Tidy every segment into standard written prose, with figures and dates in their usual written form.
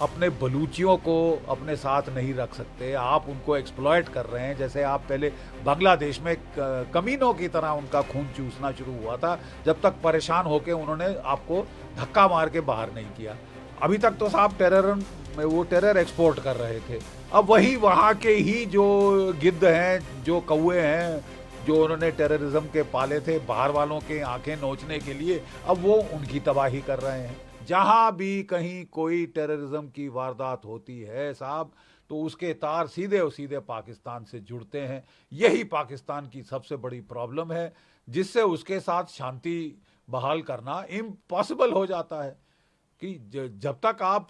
अपने बलूचियों को अपने साथ नहीं रख सकते, आप उनको एक्सप्लॉयट कर रहे हैं। जैसे आप पहले बांग्लादेश में कमीनों की तरह उनका खून चूसना शुरू हुआ था, जब तक परेशान होकर उन्होंने आपको धक्का मार के बाहर नहीं किया। अभी तक तो साहब टेरर में वो टेरर एक्सपोर्ट कर रहे थे। अब वही वहाँ के ही जो गिद्ध हैं, जो कौए हैं, जो उन्होंने टेररिज्म के पाले थे बाहर वालों के आंखें नोचने के लिए, अब वो उनकी तबाही कर रहे हैं। जहां भी कहीं कोई टेररिज्म की वारदात होती है साहब, तो उसके तार सीधे और सीधे पाकिस्तान से जुड़ते हैं। यही पाकिस्तान की सबसे बड़ी प्रॉब्लम है, जिससे उसके साथ शांति बहाल करना इम्पॉसिबल हो जाता है। कि जब तक आप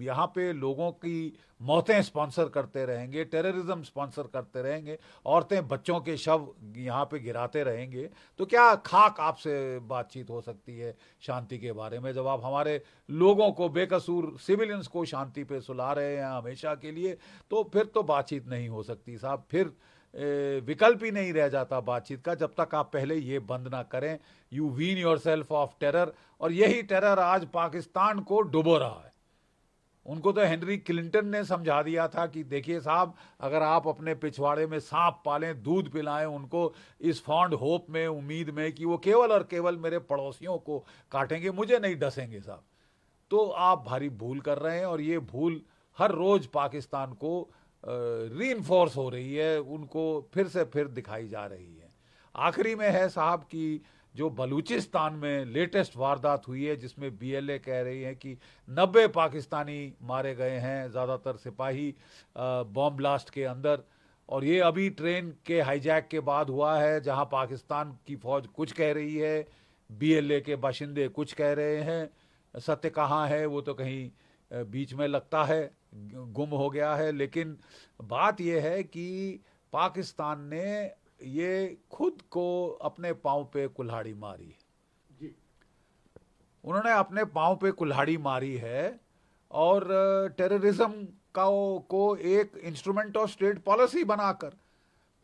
यहाँ पे लोगों की मौतें स्पॉन्सर करते रहेंगे, टेररिज्म स्पॉन्सर करते रहेंगे, औरतें बच्चों के शव यहाँ पे गिराते रहेंगे, तो क्या खाक आपसे बातचीत हो सकती है शांति के बारे में? जब आप हमारे लोगों को, बेकसूर सिविलियंस को शांति पे सुला रहे हैं हमेशा के लिए, तो फिर तो बातचीत नहीं हो सकती साहब। फिर विकल्प ही नहीं रह जाता बातचीत का, जब तक आप पहले ये बंद ना करें। You wean yourself off terror, और यही टेरर आज पाकिस्तान को डुबो रहा है। उनको तो हेनरी क्लिंटन ने समझा दिया था कि देखिए साहब, अगर आप अपने पिछवाड़े में सांप पालें, दूध पिलाएं उनको, इस फॉन्ड होप में, उम्मीद में कि वो केवल और केवल मेरे पड़ोसियों को काटेंगे, मुझे नहीं डसेंगे साहब, तो आप भारी भूल कर रहे हैं। और ये भूल हर रोज पाकिस्तान को रीइंफोर्स हो रही है, उनको फिर से फिर दिखाई जा रही है। आखिरी में है साहब कि जो बलूचिस्तान में लेटेस्ट वारदात हुई है, जिसमें बीएलए कह रही है कि 90 पाकिस्तानी मारे गए हैं, ज़्यादातर सिपाही बॉम्ब ब्लास्ट के अंदर। और ये अभी ट्रेन के हाईजैक के बाद हुआ है, जहां पाकिस्तान की फौज कुछ कह रही है, बीएलए के बाशिंदे कुछ कह रहे हैं। सत्य कहाँ है वो तो कहीं बीच में लगता है गुम हो गया है। लेकिन बात यह है कि पाकिस्तान ने ये खुद को अपने पांव पे कुल्हाड़ी मारी है। उन्होंने अपने पांव पे कुल्हाड़ी मारी है, और टेररिज्म का को एक इंस्ट्रूमेंट ऑफ स्टेट पॉलिसी बनाकर,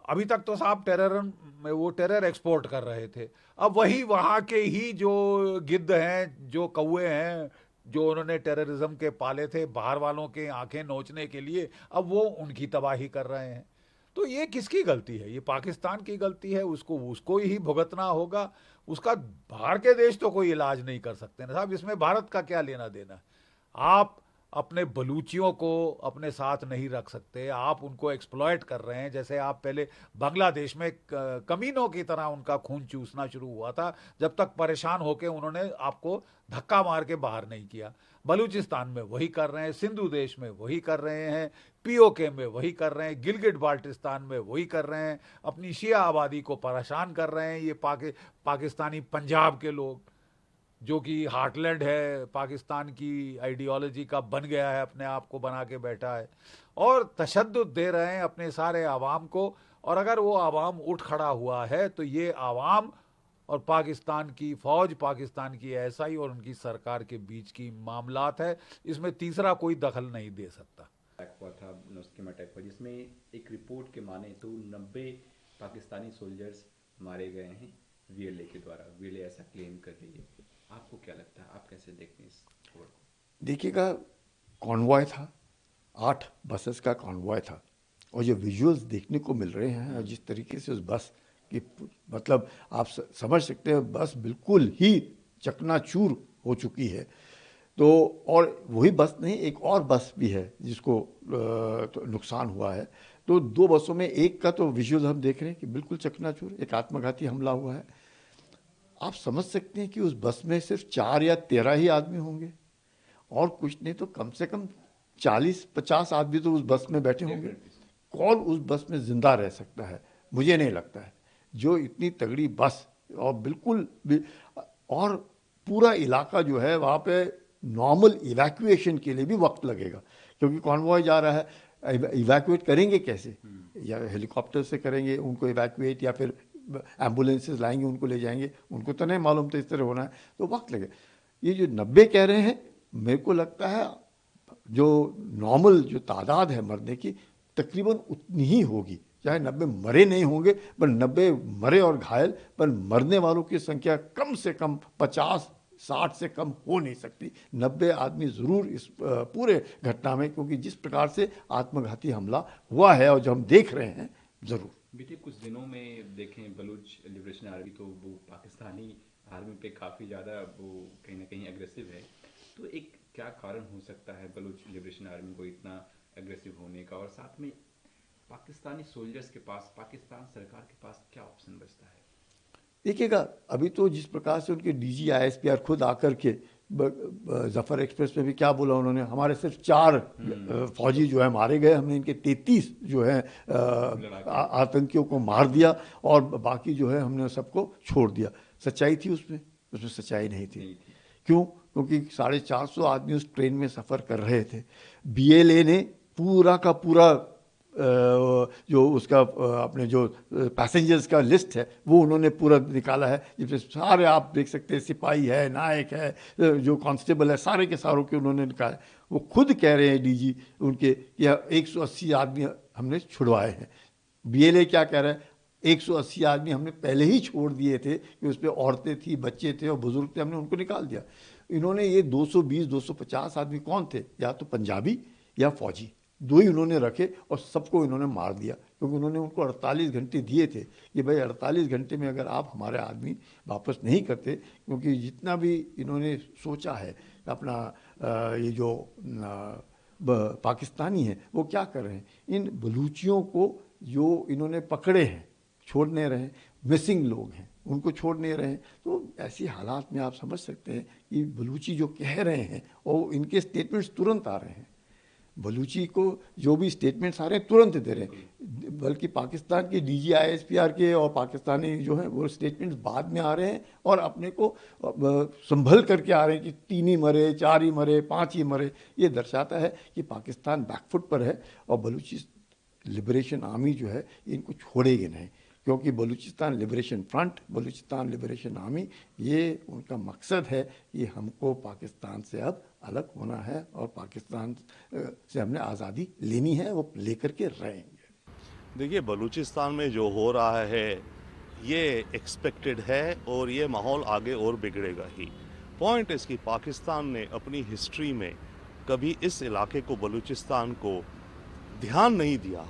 अभी तक तो साहब टेरर में वो टेरर एक्सपोर्ट कर रहे थे। अब वही वहाँ के ही जो गिद्ध हैं, जो कौए हैं, जो उन्होंने टेररिज्म के पाले थे बाहर वालों के आंखें नोचने के लिए, अब वो उनकी तबाही कर रहे हैं। तो ये किसकी गलती है? ये पाकिस्तान की गलती है, उसको उसको ही भुगतना होगा। उसका बाहर के देश तो कोई इलाज नहीं कर सकते ना साहब, इसमें भारत का क्या लेना देना? आप अपने बलूचियों को अपने साथ नहीं रख सकते, आप उनको एक्सप्लॉयट कर रहे हैं। जैसे आप पहले बांग्लादेश में कमीनों की तरह उनका खून चूसना शुरू हुआ था, जब तक परेशान होकर उन्होंने आपको धक्का मार के बाहर नहीं किया। बलूचिस्तान में वही कर रहे हैं, सिंधु देश में वही कर रहे हैं, पीओके में वही कर रहे हैं, गिलगिट बाल्टिस्तान में वही कर रहे हैं, अपनी शिया आबादी को परेशान कर रहे हैं। ये पाकिस्तानी पंजाब के लोग, जो कि हार्टलैंड है पाकिस्तान की आइडियोलॉजी का, बन गया है, अपने आप को बना के बैठा है, और तशद्दुद दे रहे हैं अपने सारे आवाम को। और अगर वो आवाम उठ खड़ा हुआ है, तो ये आवाम और पाकिस्तान की फौज, पाकिस्तान की एसआई और उनकी सरकार के बीच की मामलात है, इसमें तीसरा कोई दखल नहीं दे सकता। अटैक हुआ था, नौस्कीम अटैक हुआ, जिसमें एक रिपोर्ट के माने तो 90 पाकिस्तानी सोल्जर्स मारे गए हैं वीएलए के द्वारा। वीएलए ऐसा क्लेम कर रही है। आपको क्या लगता है, आप कैसे देखते हैं इस खबर को? देखिएगा, कॉन्वॉय था, 8 बसेस का कॉन्वॉय था, और जो विजुअल्स देखने को मिल रहे हैं और जिस तरीके से उस बस की, मतलब आप समझ सकते हैं, बस बिल्कुल ही चकनाचूर हो चुकी है। तो और वही बस नहीं, एक और बस भी है जिसको तो नुकसान हुआ है। तो 2 बसों में, एक का तो विजुअल हम देख रहे हैं कि बिल्कुल चकनाचूर, एक आत्मघाती हमला हुआ है। आप समझ सकते हैं कि उस बस में सिर्फ 4 या 13 ही आदमी होंगे, और कुछ नहीं तो कम से कम 40-50 आदमी तो उस बस में बैठे होंगे। कौन उस बस में जिंदा रह सकता है? मुझे नहीं लगता है। जो इतनी तगड़ी बस, और बिल्कुल और पूरा इलाका जो है वहाँ पे नॉर्मल इवैक्यूएशन के लिए भी वक्त लगेगा, क्योंकि कॉन्वॉय जा रहा है। इवैक्यूएट करेंगे कैसे? या हेलीकॉप्टर से करेंगे उनको इवैक्यूएट, या फिर एम्बुलेंसेस लाएंगे उनको ले जाएंगे? उनको तो नहीं मालूम था इस तरह होना है, तो वक्त लगेगा। ये जो 90 कह रहे हैं, मेरे को लगता है जो नॉर्मल जो तादाद है मरने की, तकरीबन उतनी ही होगी। चाहे 90 मरे नहीं होंगे, पर 90 मरे और घायल, पर मरने वालों की संख्या कम से कम 50 60 से कम हो नहीं सकती। 90 आदमी ज़रूर इस पूरे घटना में, क्योंकि जिस प्रकार से आत्मघाती हमला हुआ है और जो हम देख रहे हैं, ज़रूर। बीते कुछ दिनों में देखें बलूच लिबरेशन आर्मी तो वो पाकिस्तानी आर्मी पे काफ़ी ज़्यादा वो कहीं ना कहीं एग्रेसिव है, तो एक क्या कारण हो सकता है बलूच लिबरेशन आर्मी को इतना एग्रेसिव होने का, और साथ में पाकिस्तानी सोल्जर्स के पास, पाकिस्तान सरकार के पास क्या ऑप्शन बचता है? देखिएगा, अभी तो जिस प्रकार से उनके डीजी आईएसपीआर खुद आकर के जफर एक्सप्रेस में भी क्या बोला उन्होंने, हमारे सिर्फ 4 फौजी जो है मारे गए, हमने इनके 33 जो है आतंकियों को मार दिया और बाकी जो है हमने सबको छोड़ दिया। सच्चाई थी उसमें? उसमें सच्चाई नहीं थी। क्यों? क्योंकि 450 आदमी उस ट्रेन में सफ़र कर रहे थे। बीएलए ने पूरा का पूरा जो उसका अपने जो पैसेंजर्स का लिस्ट है वो उन्होंने पूरा निकाला है, जिसमें सारे आप देख सकते हैं, सिपाही है, नायक है, जो कांस्टेबल है, सारे के सारों के उन्होंने निकाला। वो खुद कह रहे हैं डीजी उनके कि 180 आदमी हमने छुड़वाए हैं। बीएलए क्या कह रहा है? 180 आदमी हमने पहले ही छोड़ दिए थे कि उस पर औरतें थी, बच्चे थे और बुजुर्ग थे, हमने उनको निकाल दिया। इन्होंने ये 220-250 आदमी कौन थे? या तो पंजाबी या फौजी, 2 ही उन्होंने रखे और सबको इन्होंने मार दिया, क्योंकि उन्होंने उनको 48 घंटे दिए थे कि भाई 48 घंटे में अगर आप हमारे आदमी वापस नहीं करते, क्योंकि जितना भी इन्होंने सोचा है अपना ये जो पाकिस्तानी हैं वो क्या कर रहे हैं, इन बलूचियों को जो इन्होंने पकड़े हैं छोड़ नहीं रहे, मिसिंग लोग हैं उनको छोड़ नहीं रहे हैं। तो ऐसी हालात में आप समझ सकते हैं कि बलूची जो कह रहे हैं और इनके स्टेटमेंट्स तुरंत आ रहे हैं, बलूची को जो भी स्टेटमेंट्स आ रहे हैं तुरंत दे रहे हैं, बल्कि पाकिस्तान के डीजी आईएसपीआर के और पाकिस्तानी जो हैं वो स्टेटमेंट्स बाद में आ रहे हैं और अपने को संभल करके आ रहे हैं कि 3 ही मरे, 4 ही मरे, 5 ही मरे। ये दर्शाता है कि पाकिस्तान बैकफुट पर है और बलूची लिबरेशन आर्मी जो है इनको छोड़ेगी नहीं, क्योंकि Balochistan liberation front, Balochistan liberation army, ये उनका मकसद है कि हमको पाकिस्तान से अब अलग होना है और पाकिस्तान से हमने आज़ादी लेनी है, वो लेकर के रहेंगे। देखिए, बलूचिस्तान में जो हो रहा है ये एक्सपेक्टेड है और ये माहौल आगे और बिगड़ेगा ही। पॉइंट इसकी, पाकिस्तान ने अपनी हिस्ट्री में कभी इस इलाके को, बलूचिस्तान को ध्यान नहीं दिया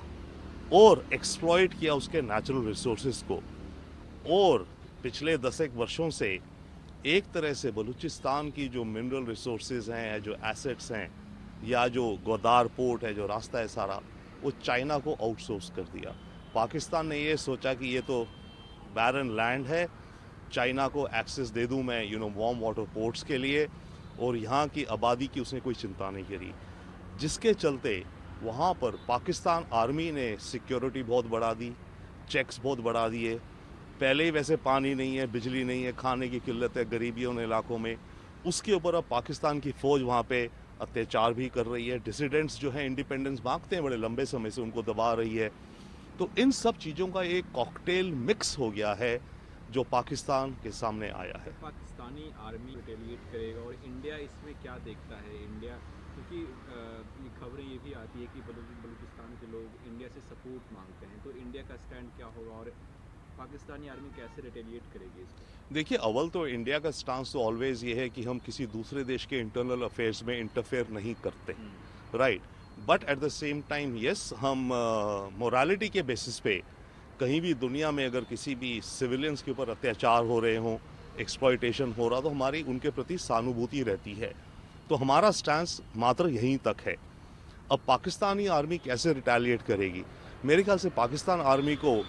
और एक्सप्लॉइट किया उसके नेचुरल रिसोर्सेज को, और पिछले 10 वर्षों से एक तरह से बलूचिस्तान की जो मिनरल रिसोर्सेज हैं, जो एसेट्स हैं, या जो गोदार पोर्ट है, जो रास्ता है सारा, वो चाइना को आउटसोर्स कर दिया। पाकिस्तान ने ये सोचा कि ये तो बैरन लैंड है, चाइना को एक्सेस दे दूं मैं वार्म वाटर पोर्ट्स के लिए, और यहाँ की आबादी की उसने कोई चिंता नहीं करी, जिसके चलते वहाँ पर पाकिस्तान आर्मी ने सिक्योरिटी बहुत बढ़ा दी, चेक्स बहुत बढ़ा दिए। पहले ही वैसे पानी नहीं है, बिजली नहीं है, खाने की किल्लत है गरीबी उन इलाकों में, उसके ऊपर अब पाकिस्तान की फ़ौज वहाँ पे अत्याचार भी कर रही है। डिसिडेंट्स जो हैं इंडिपेंडेंस मांगते हैं बड़े लंबे समय से, उनको दबा रही है। तो इन सब चीज़ों का एक कॉकटेल मिक्स हो गया है जो पाकिस्तान के सामने आया है। पाकिस्तानी आर्मी रिटेलिएट करेगा और इंडिया इसमें क्या देखता है? इंडिया, क्योंकि खबरें ये भी आती है कि बलूचिस्तान के लोग इंडिया से सपोर्ट मांगते हैं, तो इंडिया का स्टैंड क्या होगा और पाकिस्तानी आर्मी कैसे रिटेलिएट करेगी इसको? देखिए, अव्वल तो इंडिया का स्टांस तो ऑलवेज ये है कि हम किसी दूसरे देश के इंटरनल अफेयर्स में इंटरफेयर नहीं करते, right. But at the same time yes, हम मोरालिटी के बेसिस पे कहीं भी दुनिया में अगर किसी भी सिविलियंस के ऊपर अत्याचार हो रहे हों, एक्सप्लॉयटेशन हो रहा, तो हमारी उनके प्रति सहानुभूति रहती है। तो हमारा स्टैंस मात्र यहीं तक है। अब पाकिस्तानी आर्मी कैसे रिटेलिएट करेगी? मेरे ख्याल से पाकिस्तान आर्मी को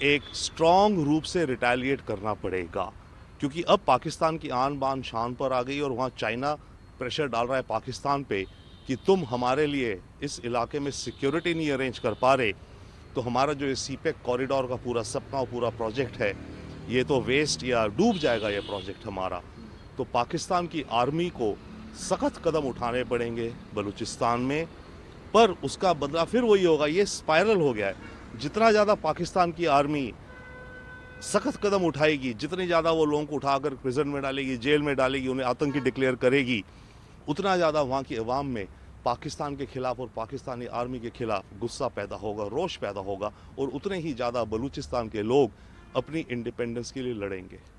एक स्ट्रॉन्ग रूप से रिटेलिएट करना पड़ेगा, क्योंकि अब पाकिस्तान की आन बान शान पर आ गई और वहाँ चाइना प्रेशर डाल रहा है पाकिस्तान पे कि तुम हमारे लिए इस इलाके में सिक्योरिटी नहीं अरेंज कर पा रहे, तो हमारा जो ये सीपेक कॉरिडोर का पूरा सपना और पूरा प्रोजेक्ट है ये तो वेस्ट या डूब जाएगा ये प्रोजेक्ट हमारा। तो पाकिस्तान की आर्मी को सख्त कदम उठाने पड़ेंगे बलूचिस्तान में, पर उसका बदला फिर वही होगा। ये स्पाइरल हो गया है, जितना ज़्यादा पाकिस्तान की आर्मी सख्त कदम उठाएगी, जितनी ज़्यादा वो लोगों को उठाकर प्रिजन में डालेगी, जेल में डालेगी, उन्हें आतंकी डिक्लेयर करेगी, उतना ज़्यादा वहाँ की अवाम में पाकिस्तान के खिलाफ और पाकिस्तानी आर्मी के खिलाफ गुस्सा पैदा होगा, रोष पैदा होगा, और उतने ही ज़्यादा बलूचिस्तान के लोग अपनी इंडिपेंडेंस के लिए लड़ेंगे।